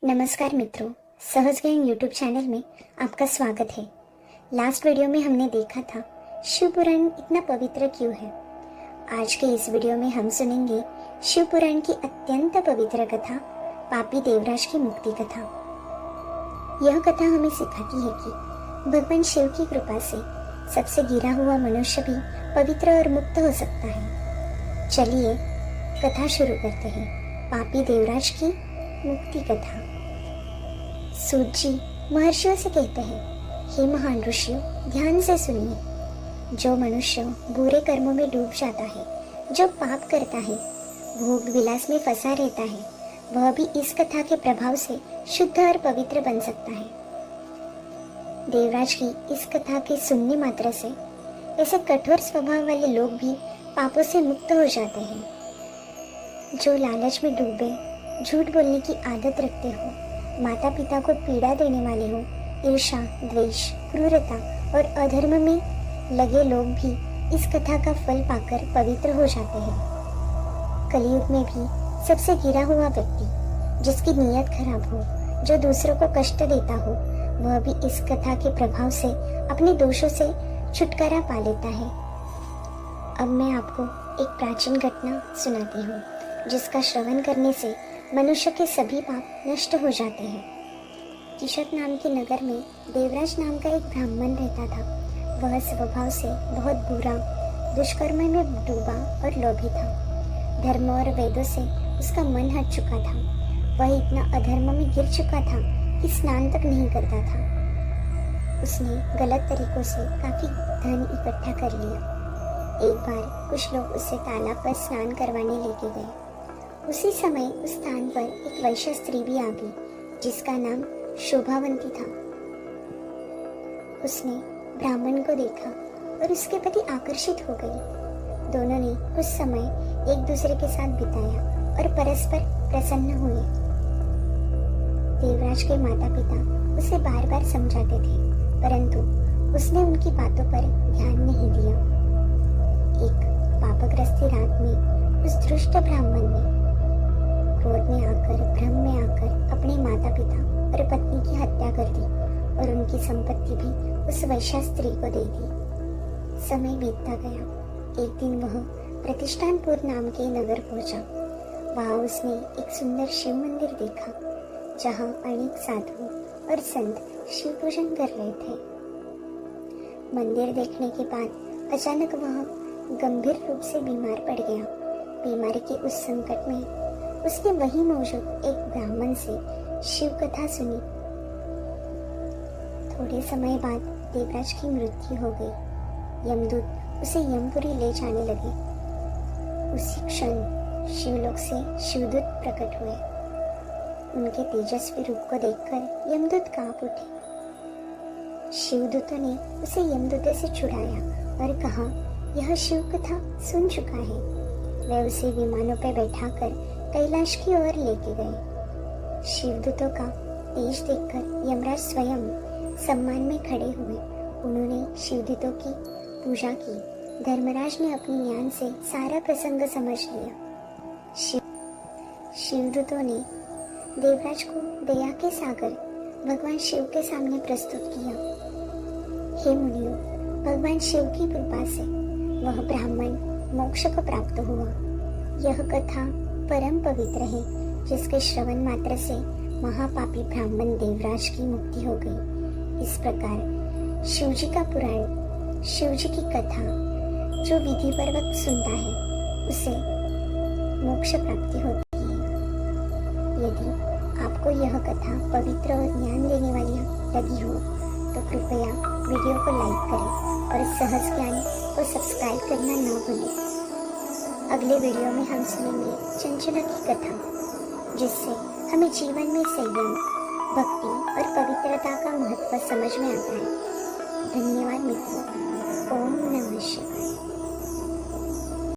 नमस्कार मित्रों, सहज ज्ञान यूट्यूब चैनल में आपका स्वागत है। लास्ट वीडियो में हमने देखा था शिव पुराण इतना पवित्र क्यों है। आज के इस वीडियो में हम सुनेंगे शिव पुराण की अत्यंत पवित्र कथा, पापी देवराज की मुक्ति कथा। यह कथा हमें सिखाती है कि भगवान शिव की कृपा से सबसे गिरा हुआ मनुष्य भी पवित्र और मुक्त हो सकता है। चलिए कथा शुरू करते हैं। पापी देवराज की मुक्ति कथा। सूत जी महर्षियों से कहते हैं, हे महान ऋषियों, ध्यान से सुनिए। जो मनुष्य बुरे कर्मों में डूब जाता है, जो पाप करता है, भोग विलास में फंसा रहता है, वह भी इस कथा के प्रभाव से शुद्ध और पवित्र बन सकता है। देवराज की इस कथा के सुनने मात्र से ऐसे कठोर स्वभाव वाले लोग भी पापों से मुक्त हो जाते हैं। जो लालच में डूबे, झूठ बोलने की आदत रखते हो, माता पिता को पीड़ा देने वाले हो, ईर्ष्या, द्वेष, क्रूरता और अधर्म में लगे लोग भी इस कथा का फल पाकर पवित्र हो जाते हैं। कलयुग में भी सबसे गिरा हुआ व्यक्ति, जिसकी नीयत खराब हो, जो दूसरों को कष्ट देता हो, वह भी इस कथा के प्रभाव से अपने दोषों से छुटकारा पा लेता है। अब मैं आपको एक प्राचीन घटना सुनाती हूँ, जिसका श्रवण करने से मनुष्य के सभी पाप नष्ट हो जाते हैं। किशक नाम के नगर में देवराज नाम का एक ब्राह्मण रहता था। वह स्वभाव से बहुत बुरा, दुष्कर्म में डूबा और लोभी था। धर्म और वेदों से उसका मन हट चुका था। वह इतना अधर्म में गिर चुका था कि स्नान तक नहीं करता था। उसने गलत तरीकों से काफी धन इकट्ठा कर लिया। एक बार कुछ लोग उसे तालाब पर स्नान करवाने लेके गए। उसी समय उस स्थान पर एक वैश्य स्त्री भी आ गई, जिसका नाम शोभावंती था। उसने ब्राह्मण को देखा और उसके प्रति आकर्षित हो गई। दोनों ने कुछ समय एक दूसरे के साथ बिताया और परस्पर प्रसन्न हुए। देवराज के माता पिता उसे बार बार समझाते थे, परंतु उसने उनकी बातों पर ध्यान नहीं दिया। एक पापग्रस्ती रात में उस दुष्ट ब्राह्मण ने क्रोध में आकर, भ्रम में आकर अपने माता पिता और पत्नी की हत्या कर दी और उनकी संपत्ति भी उस वैश्य स्त्री को दे दी। समय बीतता गया। एक दिन वह प्रतिष्ठानपुर नाम के नगर पहुंचा। वहां उसने एक सुंदर शिव मंदिर देखा, जहां अनेक साधु और संत शिव पूजन कर रहे थे। मंदिर देखने के बाद अचानक वह गंभीर रूप से बीमार पड़ गया। बीमारी के उस संकट में उसने वहीं मौजूद एक ब्राह्मण से शिव कथा सुनी। थोड़े समय बाद देवराज की मृत्यु हो गई। यमदूत उसे यमपुरी ले जाने लगे। उसी क्षण शिवलोक से शिवदूत प्रकट हुए। उनके तेजस्वी रूप को देखकर यमदूत कांप उठे। शिवदूतों ने उसे यमदूतों से छुड़ाया और कहा, यह शिव कथा सुन चुका है। वे उसे विमानों पर बैठाकर कैलाश की ओर लेके गए। शिवदूतों का तेज देखकर यमराज स्वयं सम्मान में खड़े हुए। उन्होंने शिवदूतों की पूजा की। धर्मराज ने अपने ज्ञान से सारा प्रसंग समझ लिया। शिवदूतों ने देवराज को दया के सागर भगवान शिव के सामने प्रस्तुत किया। हे मुनियों, भगवान शिव की कृपा से वह ब्राह्मण मोक्ष को प्राप्त हुआ। यह कथा परम पवित्र है, जिसके श्रवण मात्र से महापापी ब्राह्मण देवराज की मुक्ति हो गई। इस प्रकार शिवजी का पुराण, शिवजी की कथा जो विधि पूर्वक सुनता है, उसे मोक्ष प्राप्ति होती है। यदि आपको यह कथा पवित्र और ज्ञान देने वाली लगी हो, तो कृपया वीडियो को लाइक करें और सहज ज्ञान को सब्सक्राइब करना न भूलें। अगले वीडियो में हम सुनेंगे चंचला की कथा, जिससे हमें जीवन में संयम, भक्ति और पवित्रता का महत्व समझ में आता है। धन्यवाद मित्रों। ओम नमः शिवाय।